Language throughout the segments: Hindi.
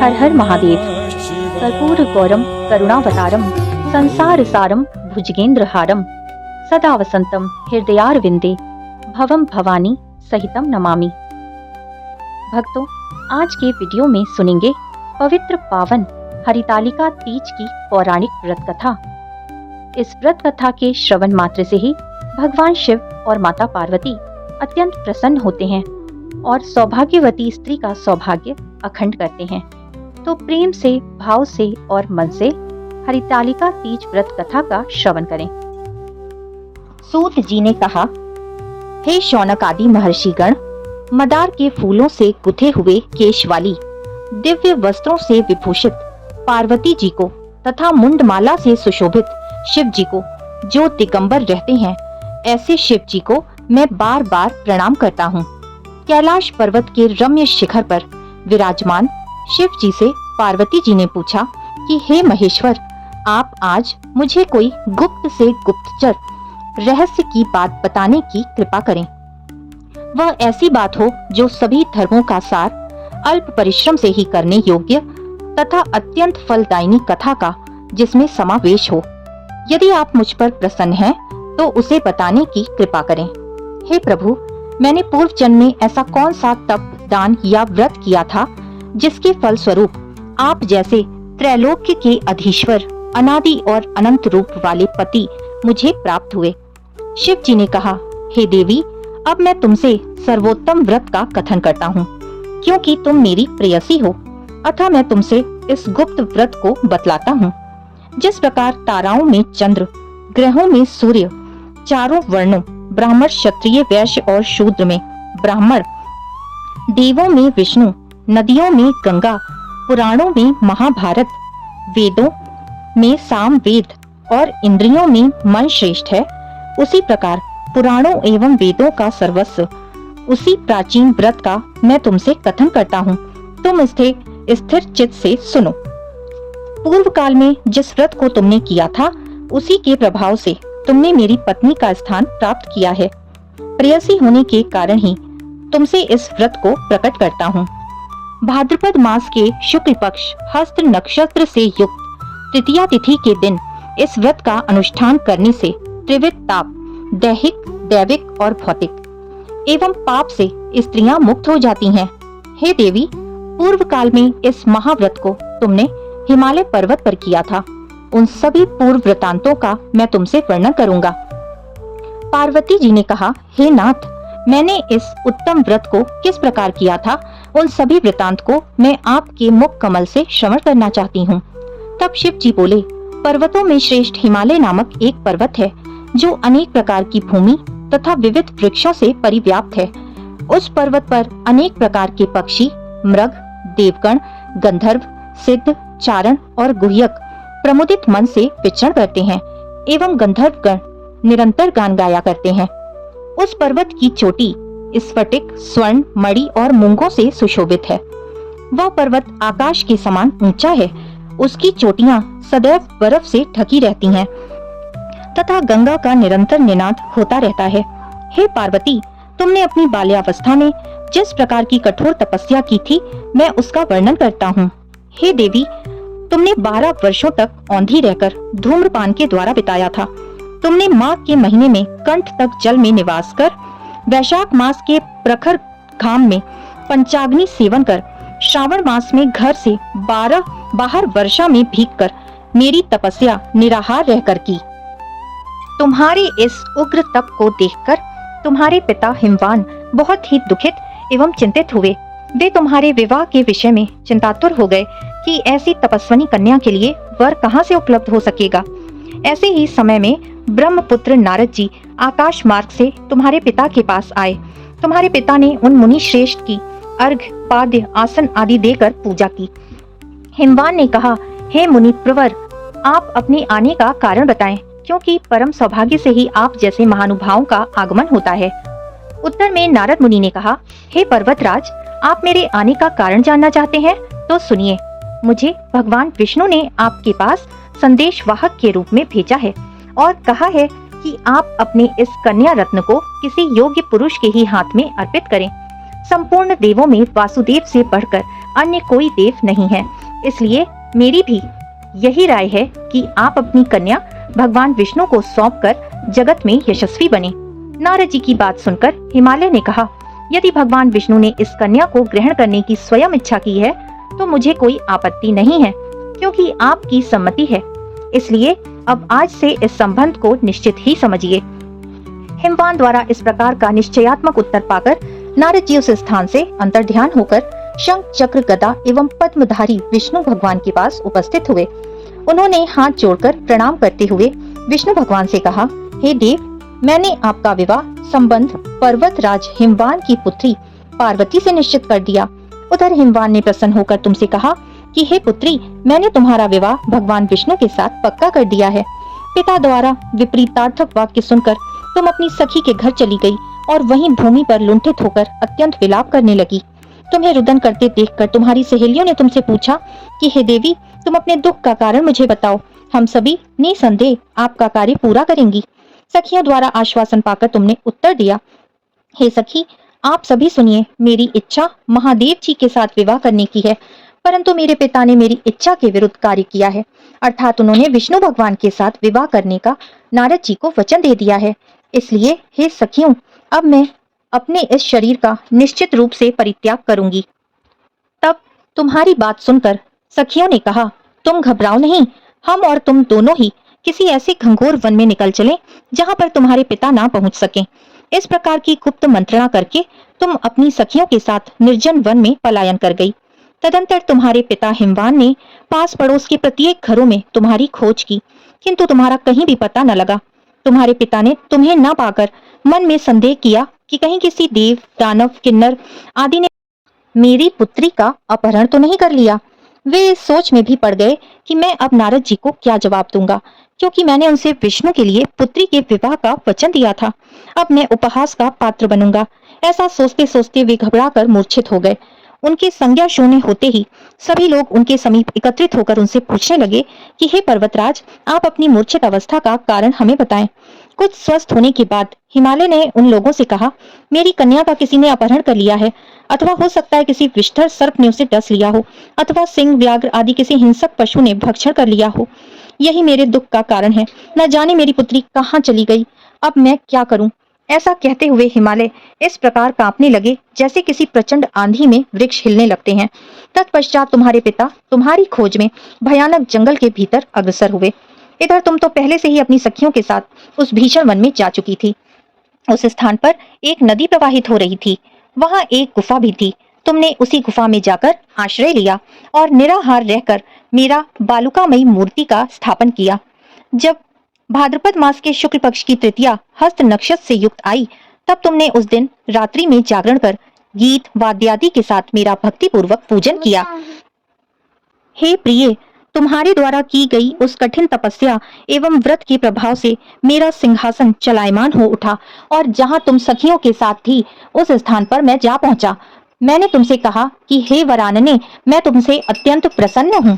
हर हर महादेव। कर्पूर गौरम करुणावतारम संसार सारम भुजगेंद्रहारम सदा वसंतम हृदयारविंदे भवम भवानी सहितम नमामि। भक्तों, आज के वीडियो में सुनेंगे पवित्र पावन हरितालिका तीज की पौराणिक व्रत कथा। इस व्रत कथा के श्रवण मात्र से ही भगवान शिव और माता पार्वती अत्यंत प्रसन्न होते हैं और सौभाग्यवती स्त्री का सौभाग्य अखंड करते हैं। तो प्रेम से, भाव से और मन से हरितालिका तीज व्रत कथा का श्रवण करें। सूत जी ने कहा, हे शौनक आदि महर्षिगण, मदार के फूलों से गुथे हुए केश वाली दिव्य वस्त्रों से विभूषित पार्वती जी को तथा मुंडमाला से सुशोभित शिव जी को जो दिगंबर रहते हैं, ऐसे शिव जी को मैं बार बार प्रणाम करता हूँ। कैलाश पर्वत के रम्य शिखर पर विराजमान शिव जी से पार्वती जी ने पूछा कि हे महेश्वर, आप आज मुझे कोई गुप्त से गुप्तचर रहस्य की बात बताने की कृपा करें। वह ऐसी बात हो जो सभी धर्मों का सार, अल्प परिश्रम से ही करने योग्य तथा अत्यंत फलदायिनी कथा का जिसमें समावेश हो। यदि आप मुझ पर प्रसन्न हैं तो उसे बताने की कृपा करें। हे प्रभु, मैंने पूर्व जन्म में ऐसा कौन सा तप, दान या व्रत किया था जिसके फल स्वरूप आप जैसे त्रैलोक्य के अधीश्वर, अनादि और अनंत रूप वाले पति मुझे प्राप्त हुए। शिव जी ने कहा, हे देवी, अब मैं तुमसे सर्वोत्तम व्रत का कथन करता हूँ। क्योंकि तुम मेरी प्रेयसी हो, अतः मैं तुमसे इस गुप्त व्रत को बतलाता हूँ। जिस प्रकार ताराओं में चंद्र, ग्रहों में सूर्य, चारों वर्णों ब्राह्मण, क्षत्रिय, वैश्य और शूद्र में ब्राह्मण, देवों में विष्णु, नदियों में गंगा, पुराणों में महाभारत, वेदों में साम वेद और इंद्रियों में मन श्रेष्ठ है, उसी प्रकार पुराणों एवं वेदों का सर्वस्व, उसी प्राचीन व्रत का मैं तुमसे कथन करता हूँ। तुम स्थिर चित्त से सुनो। पूर्व काल में जिस व्रत को तुमने किया था, उसी के प्रभाव से तुमने मेरी पत्नी का स्थान प्राप्त किया है। प्रेयसी होने के कारण ही तुमसे इस व्रत को प्रकट करता हूँ। भाद्रपद मास के शुक्ल पक्ष हस्त नक्षत्र से युक्त तृतीया तिथि के दिन इस व्रत का अनुष्ठान करने से त्रिविध ताप, दैहिक, दैविक और भौतिक एवं पाप से स्त्रियां मुक्त हो जाती हैं। हे देवी, पूर्व काल में इस महाव्रत को तुमने हिमालय पर्वत पर किया था। उन सभी पूर्व वृतांतों का मैं तुमसे वर्णन करूंगा। पार्वती जी ने कहा, हे नाथ, मैंने इस उत्तम व्रत को किस प्रकार किया था, उन सभी वृतांत को मैं आपके मुख कमल से श्रवण करना चाहती हूँ। तब शिव जी बोले, पर्वतों में श्रेष्ठ हिमालय नामक एक पर्वत है जो अनेक प्रकार की भूमि तथा विविध वृक्षों से परिव्याप्त है। उस पर्वत पर अनेक प्रकार के पक्षी, मृग, देवगण, गंधर्व, सिद्ध, चारण और गुह्यक प्रमुदित मन से विचरण करते हैं एवं गंधर्व गण निरंतर गान गाया करते हैं। उस पर्वत की चोटी स्फटिक, स्वर्ण, मणि और मूंगों से सुशोभित है। वह पर्वत आकाश के समान ऊंचा है। उसकी चोटियां सदैव बर्फ से ढकी रहती हैं तथा गंगा का निरंतर निनाद होता रहता है। हे पार्वती, तुमने अपनी बाल्यावस्था में जिस प्रकार की कठोर तपस्या की थी, मैं उसका वर्णन करता हूँ। हे देवी, तुमने 12 वर्षों तक औंधी रहकर धूम्रपान के द्वारा बिताया था। तुमने माघ के महीने में कंठ तक जल में निवास कर, वैशाख मास के प्रखर घाम में पंचाग्नि सेवन कर, श्रावण मास में घर से बाहर वर्षा में भीगकर मेरी तपस्या निराहार रहकर की। तुम्हारे इस उग्र तप को देखकर तुम्हारे पिता हिमवान बहुत ही दुखित एवं चिंतित हुए। वे तुम्हारे विवाह के विषय में चिंतातुर हो गए कि ऐसी तपस्विनी कन्या के लिए वर कहाँ से उपलब्ध हो सकेगा। ऐसे ही समय में ब्रह्मपुत्र नारद जी आकाश मार्ग से तुम्हारे पिता के पास आए। तुम्हारे पिता ने उन मुनि श्रेष्ठ की अर्घ्य, पाद्य, आसन आदि देकर पूजा की। हिमवान ने कहा, हे मुनि प्रवर, आप अपने आने का कारण बताएं, क्योंकि परम सौभाग्य से ही आप जैसे महानुभावों का आगमन होता है। उत्तर में नारद मुनि ने कहा, हे पर्वतराज, आप मेरे आने का कारण जानना चाहते हैं तो सुनिए। मुझे भगवान विष्णु ने आपके पास संदेश वाहक के रूप में भेजा है और कहा है कि आप अपने इस कन्या रत्न को किसी योग्य पुरुष के ही हाथ में अर्पित करें। संपूर्ण देवों में वासुदेव से बढ़कर अन्य कोई देव नहीं है। इसलिए मेरी भी यही राय है कि आप अपनी कन्या भगवान विष्णु को सौंपकर जगत में यशस्वी बने। नारद जी की बात सुनकर हिमालय ने कहा, यदि भगवान विष्णु ने इस कन्या को ग्रहण करने की स्वयं इच्छा की है तो मुझे कोई आपत्ति नहीं है, क्योंकि आपकी सम्मति है। इसलिए अब आज से इस संबंध को निश्चित ही समझिए। हिमवान द्वारा इस प्रकार का निश्चयात्मक उत्तर पाकर नारद जी उस स्थान से अंतर्ध्यान होकर शंख चक्र गदा एवं पद्मधारी विष्णु भगवान के पास उपस्थित हुए। उन्होंने हाथ जोड़कर प्रणाम करते हुए विष्णु भगवान से कहा, हे देव, मैंने आपका विवाह संबंध पर्वतराज हिमवान की पुत्री पार्वती से निश्चित कर दिया। उधर हिमवान ने प्रसन्न होकर तुमसे कहा कि हे पुत्री, मैंने तुम्हारा विवाह भगवान विष्णु के साथ पक्का कर दिया है। पिता द्वारा विपरीतार्थक वाक्य सुनकर तुम अपनी सखी के घर चली गई और वहीं भूमि पर लुंठित होकर अत्यंत विलाप करने लगी। तुम्हें रुदन करते देखकर तुम्हारी सहेलियों ने तुमसे पूछा कि हे देवी, तुम अपने दुख का कारण मुझे बताओ, हम सभी निसंदेह आपका कार्य पूरा करेंगी। सखियों द्वारा आश्वासन पाकर तुमने उत्तर दिया, हे सखी, आप सभी सुनिए, मेरी इच्छा महादेव जी के साथ विवाह करने की है, परंतु मेरे पिता ने मेरी इच्छा के विरुद्ध कार्य किया है, अर्थात उन्होंने विष्णु भगवान के साथ विवाह करने का नारद जी को वचन दे दिया है। इसलिए हे सखियों, अब मैं अपने इस शरीर का निश्चित रूप से परित्याग करूंगी। तब तुम्हारी बात सुनकर सखियों ने कहा, तुम घबराओ नहीं, हम और तुम दोनों ही किसी ऐसे घंघोर वन में निकल चलें जहां पर तुम्हारे पिता ना पहुंच सकें। इस प्रकार की गुप्त मंत्रणा करके तुम अपनी सखियों के साथ निर्जन वन में पलायन कर गई। तदंतर तुम्हारे पिता हिमवान ने पास पड़ोस के प्रत्येक घरों में तुम्हारी खोज की, किंतु तुम्हारा कहीं भी पता न लगा। तुम्हारे पिता ने तुम्हें न पाकर मन में संदेह किया कि कहीं किसी देव, दानव, किन्नर आदि ने मेरी पुत्री का अपहरण तो नहीं कर लिया। वे इस सोच में भी पड़ गए कि मैं अब नारद जी को क्या जवाब दूंगा, क्योंकि मैंने उनसे विष्णु के लिए पुत्री के विवाह का वचन दिया था। अब मैं उपहास का पात्र बनूंगा। ऐसा सोचते सोचते वे घबराकर मूर्छित हो गए। उनके संज्ञा शून्य होते ही सभी लोग उनके समीप एकत्रित होकर उनसे पूछने लगे कि हे पर्वतराज, आप अपनी मूर्छित अवस्था का कारण हमें बताएं। कुछ स्वस्थ होने के बाद हिमालय ने उन लोगों से कहा, मेरी कन्या का किसी ने अपहरण कर लिया है, अथवा हो सकता है किसी विषधर सर्प ने उसे डस लिया हो, अथवा सिंह, व्याघ्र आदि किसी हिंसक पशु ने भक्षण कर लिया हो। यही मेरे दुख का कारण है। न जाने मेरी पुत्री कहाँ चली गई, अब मैं क्या करूं? ऐसा कहते हुए हिमालय इस प्रकार कांपने लगे जैसे किसी प्रचंड आंधी में वृक्ष हिलने लगते हैं। तत्पश्चात तुम्हारे पिता तुम्हारी खोज में भयानक जंगल के भीतर अग्रसर हुए। इधर तुम तो पहले से ही अपनी सखियों के साथ उस भीषण वन में जा चुकी थी। उस स्थान पर एक नदी प्रवाहित हो रही थी, वहां एक गुफा भी थी। तुमने उसी गुफा में जाकर आश्रय लिया और निराहार रहकर मेरा बालुकामयी मूर्ति का स्थापन किया। जब भाद्रपद मास के शुक्ल पक्ष की तृतीया हस्त नक्षत्र से युक्त आई, तब तुमने उस दिन रात्रि में जागरण कर गीत वाद्यादि के साथ मेरा भक्ति पूर्वक पूजन किया। हे प्रिय, तुम्हारे द्वारा की गई उस कठिन तपस्या एवं व्रत के प्रभाव से मेरा सिंहासन चलायमान हो उठा और जहां तुम सखियों के साथ थी उस स्थान पर मैं जा पहुंचा। मैंने तुमसे कहा कि हे वरानने, मैं तुमसे अत्यंत प्रसन्न हूँ,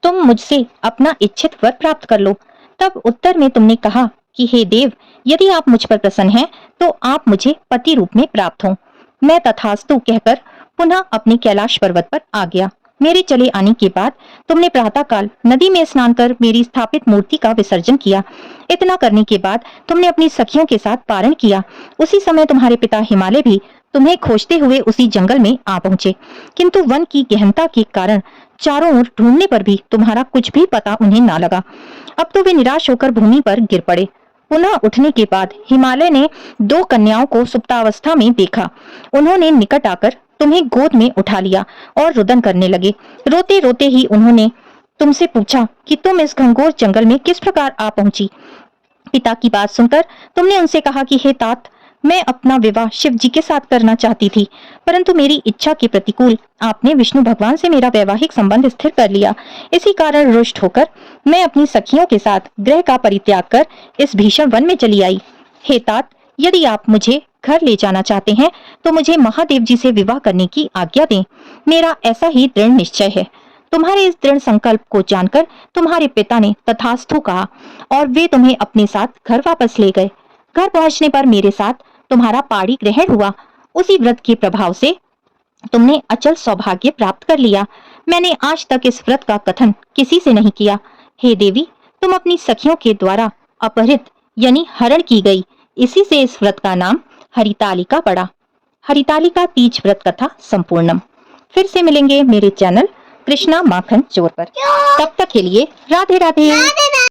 तुम मुझसे अपना इच्छित वर प्राप्त कर लो। तब उत्तर में तुमने कहा कि हे देव, यदि आप मुझ पर प्रसन्न हैं तो आप मुझे पति रूप में प्राप्त हो। मैं तथास्तु कहकर पुनः अपने कैलाश पर्वत पर आ गया। मेरे चले आने के बाद तुमने प्रातःकाल नदी में स्नान कर मेरी स्थापित मूर्ति का विसर्जन किया। इतना करने के बाद तुमने अपनी सखियों के साथ पारण किया। उसी समय तुम्हारे पिता हिमालय भी तुम्हें खोजते हुए उसी जंगल में आ पहुंचे, किंतु वन की गहनता के कारण चारों ओर ढूंढने पर भी तुम्हारा कुछ भी पता उन्हें ना लगा। अब तो वे निराश होकर भूमि पर गिर पड़े। पुनः उठने के बाद हिमालय ने दो कन्याओं को सुप्तावस्था में देखा। उन्होंने निकट आकर तुम्हें गोद में उठा लिया और रुदन करने लगे। रोते रोते ही उन्होंने तुमसे पूछा कि तुम इस घंघोर जंगल में किस प्रकार आ पहुंची। पिता की बात सुनकर तुमने उनसे कहा कि हे तात, मैं अपना विवाह शिव जी के साथ करना चाहती थी, परंतु मेरी इच्छा के प्रतिकूल आपने विष्णु भगवान से मेरा वैवाहिक संबंध स्थिर कर लिया। इसी कारण रुष्ट होकर मैं अपनी सखियों के साथ गृह का परित्याग कर इस भीषण वन में चली आई। हे तात, यदि आप मुझे घर ले जाना चाहते हैं तो मुझे महादेव जी से विवाह करने की आज्ञा दें। मेरा ऐसा ही दृढ़ निश्चय है। तुम्हारे इस दृढ़ संकल्प को जानकर तुम्हारे पिता ने तथास्तु कहा और वे तुम्हें अपने साथ घर वापस ले गए। घर पहुंचने पर मेरे साथ तुम्हारा पाड़ी ग्रहण हुआ। उसी व्रत के प्रभाव से तुमने अचल सौभाग्य प्राप्त कर लिया। मैंने आज तक इस व्रत का कथन किसी से नहीं किया। हे देवी, तुम अपनी सखियों के द्वारा अपहृत यानी हरण की गई, इसी से इस व्रत का नाम हरितालिका पड़ा। हरितालिका तीज व्रत कथा संपूर्णम। फिर से मिलेंगे मेरे चैनल कृष्णा माखन चोर पर। तब तक के लिए राधे राधे।